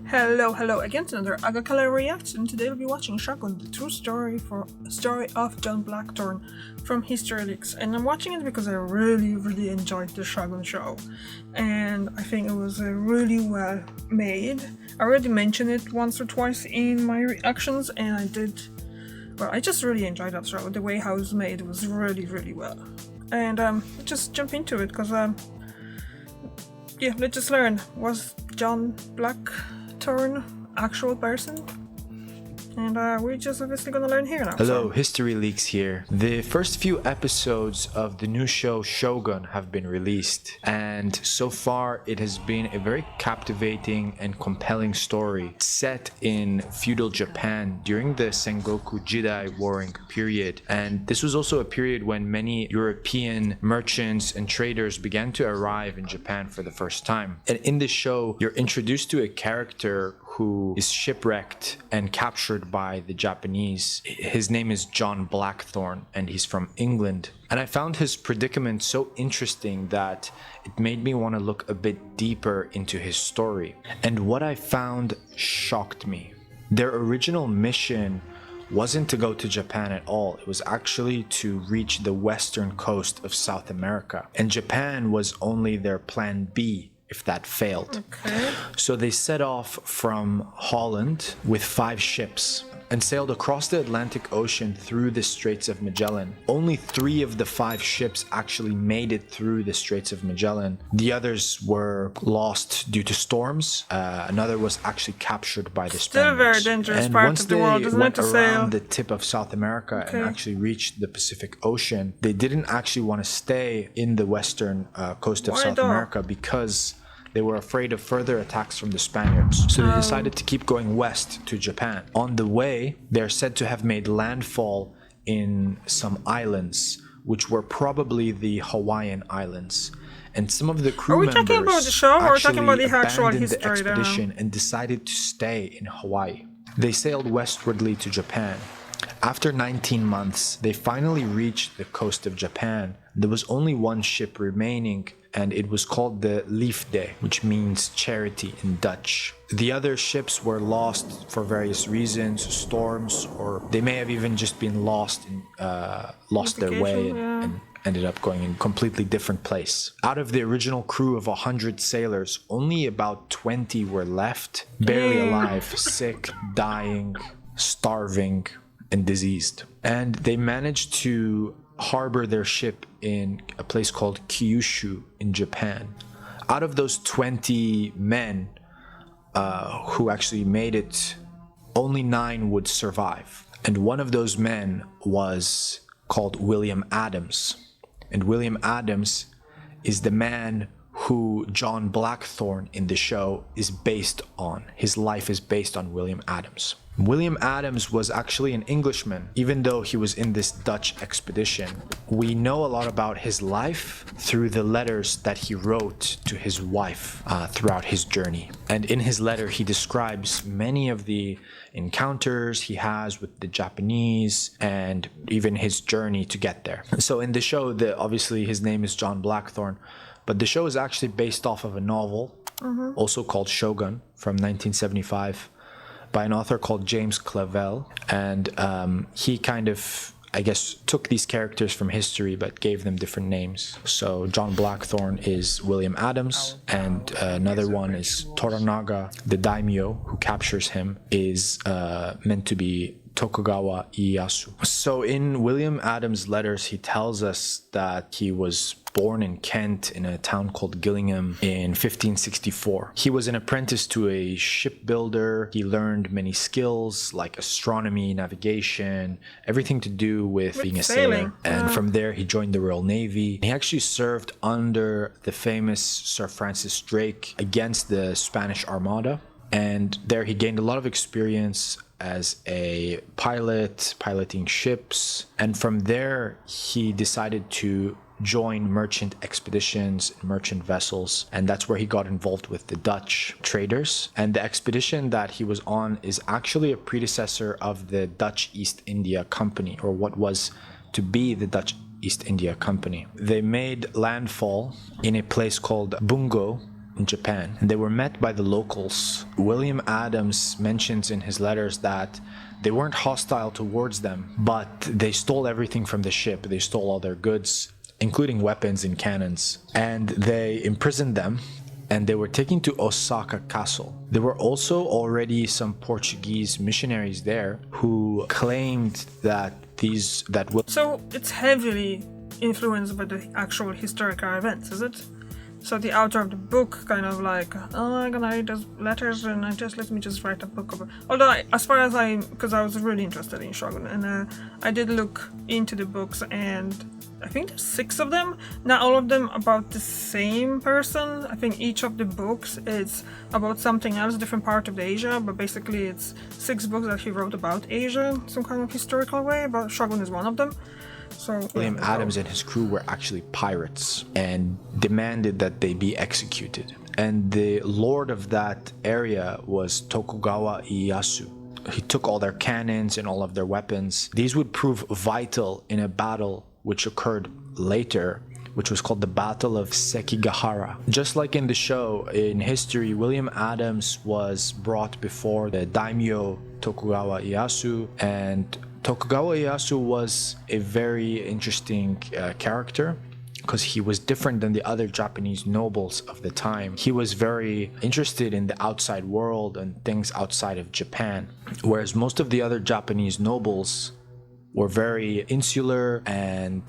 Hello again to another Agakala React, and today we'll be watching Shogun, the true story of John Blackthorne from History Leaks. And I'm watching it because I really enjoyed the Shogun show, and I think it was really well made. I already mentioned it once or twice in my reactions, and I just really enjoyed that show. The way how it was made was really well. And just jump into it because let's just learn. Was John Blackthorne actual person? And we're just obviously gonna learn here now. Hello, History Leaks here. The first few episodes of the new show Shogun have been released, and so far it has been a very captivating and compelling story set in feudal Japan during the Sengoku Jidai warring period. And this was also a period when many European merchants and traders began to arrive in Japan for the first time. And in this show, you're introduced to a character who is shipwrecked and captured by the Japanese. His name is John Blackthorne, and he's from England. And I found his predicament so interesting that it made me want to look a bit deeper into his story. And what I found shocked me. Their original mission wasn't to go to Japan at all. It was actually to reach the western coast of South America. And Japan was only their plan B if that failed. Okay. So they set off from Holland with 5 ships and sailed across the Atlantic Ocean through the Straits of Magellan. Only 3 of the 5 ships actually made it through the Straits of Magellan. The others were lost due to storms. Another was actually captured by the Spaniards. Still a very dangerous and part once of the world, isn't they it, went to sail? around the tip of South America and actually reached the Pacific Ocean, they didn't actually want to stay in the western coast of South America because they were afraid of further attacks from the Spaniards. So they decided to keep going west to Japan. On the way, they're said to have made landfall in some islands, which were probably the Hawaiian Islands. And some of the crew members talking about the show or talking about the actually actual abandoned history the expedition and decided to stay in Hawaii. They sailed westwardly to Japan. After 19 months, they finally reached the coast of Japan. There was only one ship remaining, and it was called the Liefde, which means charity in Dutch. The other ships were lost for various reasons, storms, or they may have even just been lost their way and ended up going in a completely different place. Out of the original crew of 100 sailors, only about 20 were left, barely alive, sick, dying, starving, and diseased. And they managed to harbor their ship in a place called Kyushu in Japan. Out of those 20 men who actually made it, only 9 would survive. And one of those men was called William Adams. And William Adams is the man who John Blackthorne in the show is based on. His life is based on William Adams. William Adams was actually an Englishman, even though he was in this Dutch expedition. We know a lot about his life through the letters that he wrote to his wife throughout his journey. And in his letter, he describes many of the encounters he has with the Japanese and even his journey to get there. So in the show, obviously his name is John Blackthorne, but the show is actually based off of a novel, also called Shogun, from 1975. By an author called James Clavell, and he kind of, I guess, took these characters from history but gave them different names. So John Blackthorne is William Adams, and another one is Toranaga, the daimyo who captures him, is meant to be Tokugawa Ieyasu. So in William Adams' letters, he tells us that he was born in Kent in a town called Gillingham in 1564. He was an apprentice to a shipbuilder. He learned many skills like astronomy, navigation, everything to do with being a sailor. And from there, he joined the Royal Navy. He actually served under the famous Sir Francis Drake against the Spanish Armada. And there he gained a lot of experience as a pilot, piloting ships. And from there, he decided to join merchant expeditions, merchant vessels, and that's where he got involved with the Dutch traders. And the expedition that he was on is actually a predecessor of the Dutch East India Company, or what was to be the Dutch East India Company. They made landfall in a place called Bungo, in Japan. And they were met by the locals. William Adams mentions in his letters that they weren't hostile towards them, but they stole everything from the ship. They stole all their goods, including weapons and cannons, and they imprisoned them, and they were taken to Osaka Castle. There were also already some Portuguese missionaries there who claimed that So it's heavily influenced by the actual historical events, is it? So the author of the book kind of like, oh, I'm gonna read those letters and let me just write a book about. Although because I was really interested in Shogun, and I did look into the books, and I think there's 6 of them. Not all of them about the same person. I think each of the books is about something else, different part of Asia, but basically it's 6 books that he wrote about Asia in some kind of historical way, but Shogun is one of them. So William Adams and his crew were actually pirates and demanded that they be executed. And the lord of that area was Tokugawa Ieyasu. He took all their cannons and all of their weapons. These would prove vital in a battle which occurred later, which was called the Battle of Sekigahara. Just like in the show, in history, William Adams was brought before the daimyo Tokugawa Ieyasu, and Tokugawa Ieyasu was a very interesting character because he was different than the other Japanese nobles of the time. He was very interested in the outside world and things outside of Japan, whereas most of the other Japanese nobles were very insular and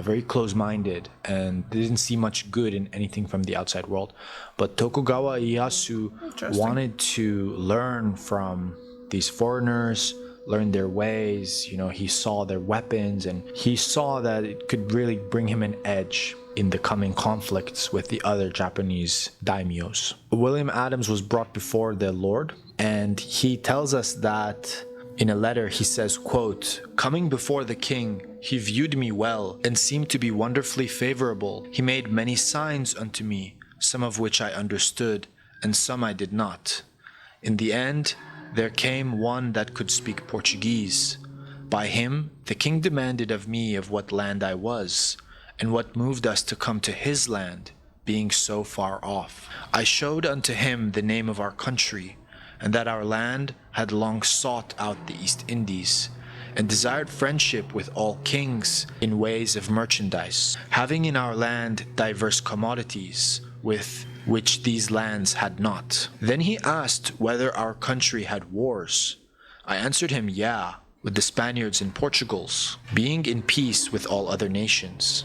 very close-minded and didn't see much good in anything from the outside world. But Tokugawa Ieyasu wanted to learn from these foreigners, learn their ways. He saw their weapons, and he saw that it could really bring him an edge in the coming conflicts with the other Japanese daimyos. William Adams was brought before the Lord, and he tells us that in a letter he says, quote, "Coming before the king, he viewed me well and seemed to be wonderfully favorable. He made many signs unto me, some of which I understood, and some I did not. In the end, there came one that could speak Portuguese. By him, the king demanded of me of what land I was, and what moved us to come to his land, being so far off. I showed unto him the name of our country, and that our land had long sought out the East Indies, and desired friendship with all kings in ways of merchandise, having in our land diverse commodities, with which these lands had not. Then he asked whether our country had wars. I answered him, yeah, with the Spaniards and Portugals, being in peace with all other nations.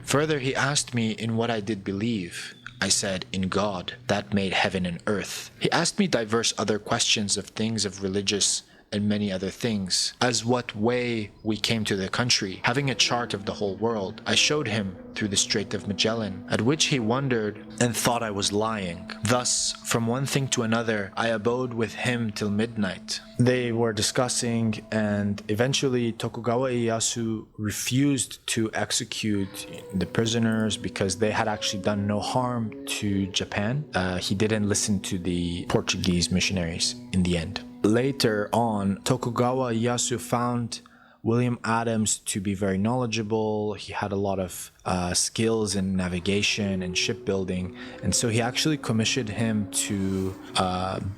Further he asked me in what I did believe. I said, in God, that made heaven and earth. He asked me diverse other questions of things of religious and many other things, as what way we came to the country, having a chart of the whole world. I showed him through the Strait of Magellan, at which he wondered and thought I was lying. Thus, from one thing to another, I abode with him till midnight." They were discussing, and eventually Tokugawa Ieyasu refused to execute the prisoners because they had actually done no harm to Japan. He didn't listen to the Portuguese missionaries in the end. Later on, Tokugawa Ieyasu found William Adams to be very knowledgeable. He had a lot of skills in navigation and shipbuilding, and so he actually commissioned him to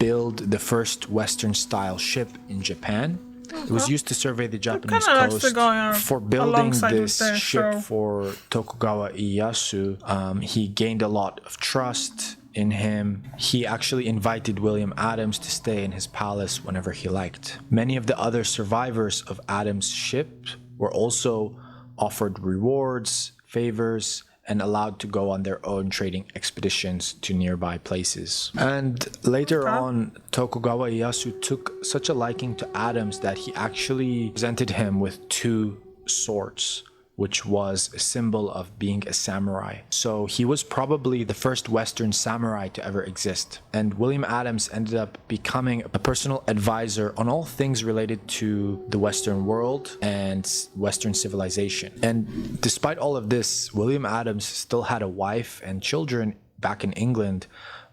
build the first Western-style ship in Japan. It was used to survey the Japanese coast. For building this ship for Tokugawa Ieyasu, he gained a lot of trust in him. He actually invited William Adams to stay in his palace whenever he liked. Many of the other survivors of Adams' ship were also offered rewards, favors, and allowed to go on their own trading expeditions to nearby places. And later on, Tokugawa Ieyasu took such a liking to Adams that he actually presented him with 2 swords, which was a symbol of being a samurai. So he was probably the first Western samurai to ever exist. And William Adams ended up becoming a personal advisor on all things related to the Western world and Western civilization. And despite all of this, William Adams still had a wife and children back in England,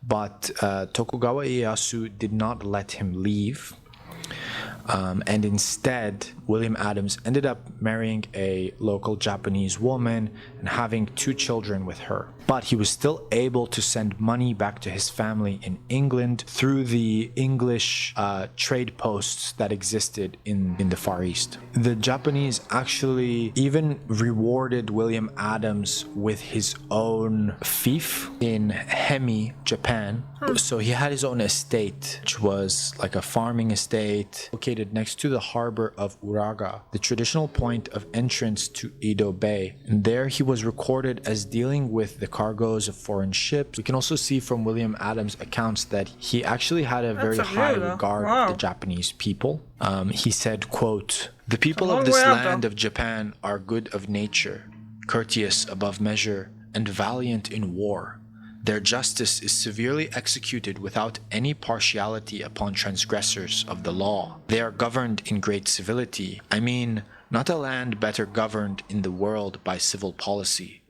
but Tokugawa Ieyasu did not let him leave. And instead, William Adams ended up marrying a local Japanese woman and having 2 children with her. But he was still able to send money back to his family in England through the English trade posts that existed in the Far East. The Japanese actually even rewarded William Adams with his own fief in Hemi, Japan. So he had his own estate, which was like a farming estate located next to the harbor of Uraga, the traditional point of entrance to Edo Bay. And there he was recorded as dealing with the cargoes of foreign ships. We can also see from William Adams' accounts that he actually had a very high regard of the Japanese people. He said, quote, "The people of this land of Japan are good of nature, courteous above measure, and valiant in war. Their justice is severely executed without any partiality upon transgressors of the law. They are governed in great civility. I mean, not a land better governed in the world by civil policy.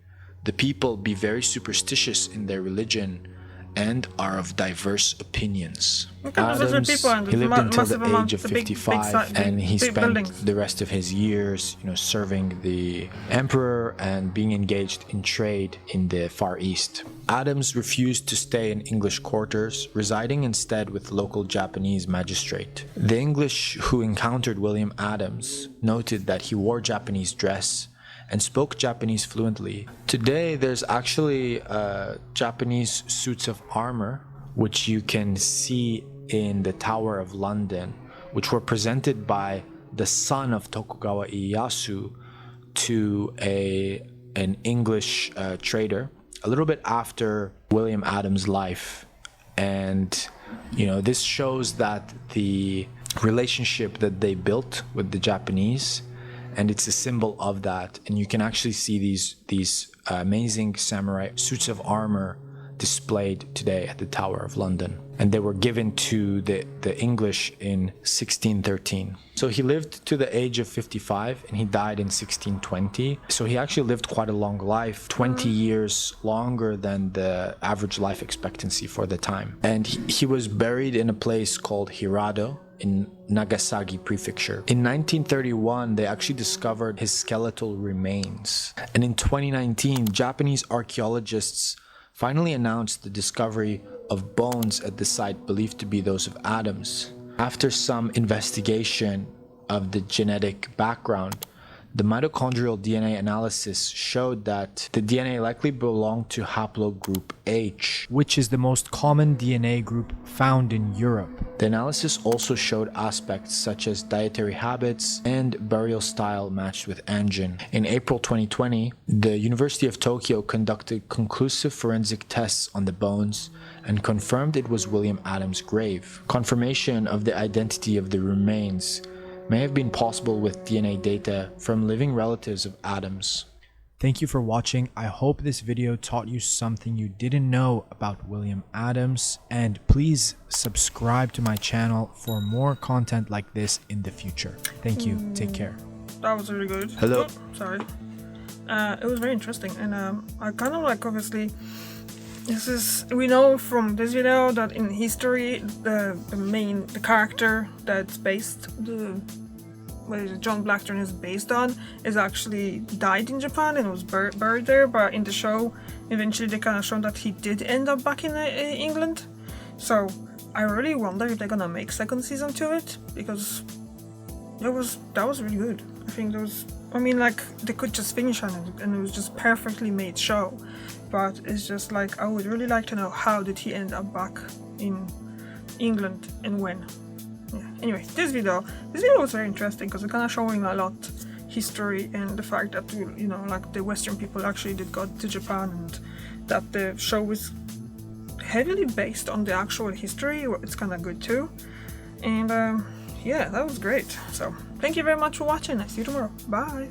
The people be very superstitious in their religion and are of diverse opinions." Adams, he lived until the age of 55, and he spent the rest of his years, serving the emperor and being engaged in trade in the Far East. Adams refused to stay in English quarters, residing instead with local Japanese magistrate. The English who encountered William Adams noted that he wore Japanese dress and spoke Japanese fluently. Today, there's actually Japanese suits of armor, which you can see in the Tower of London, which were presented by the son of Tokugawa Ieyasu to an English trader a little bit after William Adams' life. And, this shows that the relationship that they built with the Japanese, and it's a symbol of that. And you can actually see these amazing samurai suits of armor displayed today at the Tower of London, and they were given to the English in 1613. So he lived to the age of 55 and he died in 1620. So he actually lived quite a long life, 20 years longer than the average life expectancy for the time. And he was buried in a place called Hirado in Nagasaki Prefecture. In 1931, they actually discovered his skeletal remains. And in 2019, Japanese archaeologists finally announced the discovery of bones at the site believed to be those of Adams. After some investigation of the genetic background, the mitochondrial DNA analysis showed that the DNA likely belonged to haplogroup H, which is the most common DNA group found in Europe. The analysis also showed aspects such as dietary habits and burial style matched with Anjin. In April 2020, the University of Tokyo conducted conclusive forensic tests on the bones and confirmed it was William Adams' grave. Confirmation of the identity of the remains may have been possible with DNA data from living relatives of Adams. Thank you for watching. I hope this video taught you something you didn't know about William Adams, and please subscribe to my channel for more content like this in the future. Thank you. Take care. That was really good. Hello. Oh, sorry. It was very interesting, and I kind of like, obviously, we know from this video that in history the character that's based, John Blackthorne is based on, is actually died in Japan and was buried there, but in the show eventually they kind of shown that he did end up back in England. So I really wonder if they're gonna make second season to it, because that was really good. I think they could just finish on it and it was just perfectly made show. But it's just like, I would really like to know, how did he end up back in England and when? Yeah. Anyway, this video was very interesting because it's kind of showing a lot history and the fact that, like, the Western people actually did go to Japan, and that the show is heavily based on the actual history. It's kind of good too. And yeah, that was great. So thank you very much for watching. I see you tomorrow. Bye.